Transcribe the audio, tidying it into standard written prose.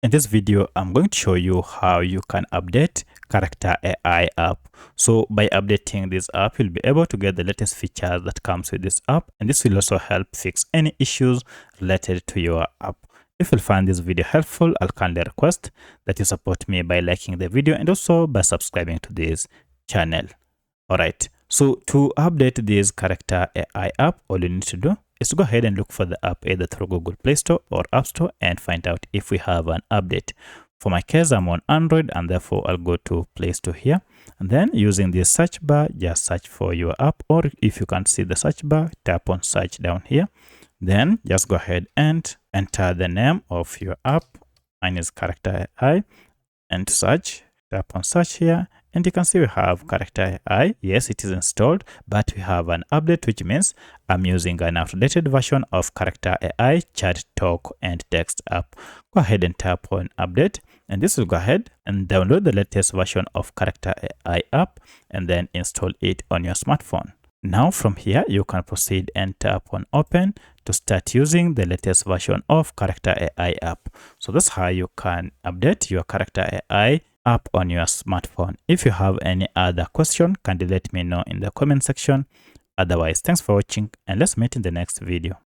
In this video, I'm going to show you how you can update Character AI app. So by updating this app, you'll be able to get the latest features that comes with this app, and this will also help fix any issues related to your app. If you find this video helpful, I'll kindly request that you support me by liking the video and also by subscribing to this channel. Alright, so to update this Character AI app, all you need to do is to go ahead and look for the app either through Google Play Store or App Store and find out if we have an update. For my case, I'm on Android, and therefore I'll go to Play Store here, and then using this search bar, just search for your app, or if you can't see the search bar, tap on search down here. Then just go ahead and enter the name of your app. Mine is Character AI, and search, tap on search here, and you can see we have Character AI. Yes, it is installed, but we have an update, which means I'm using an outdated version of Character AI chat, talk, and text app. Go ahead and tap on update, and this will go ahead and download the latest version of Character AI app and then install it on your smartphone. Now from here, you can proceed and tap on open to start using the latest version of Character AI app. So that's how you can update your Character AI app on your smartphone. If you have any other question, kindly let me know in the comment section. Otherwise, thanks for watching, and let's meet in the next video.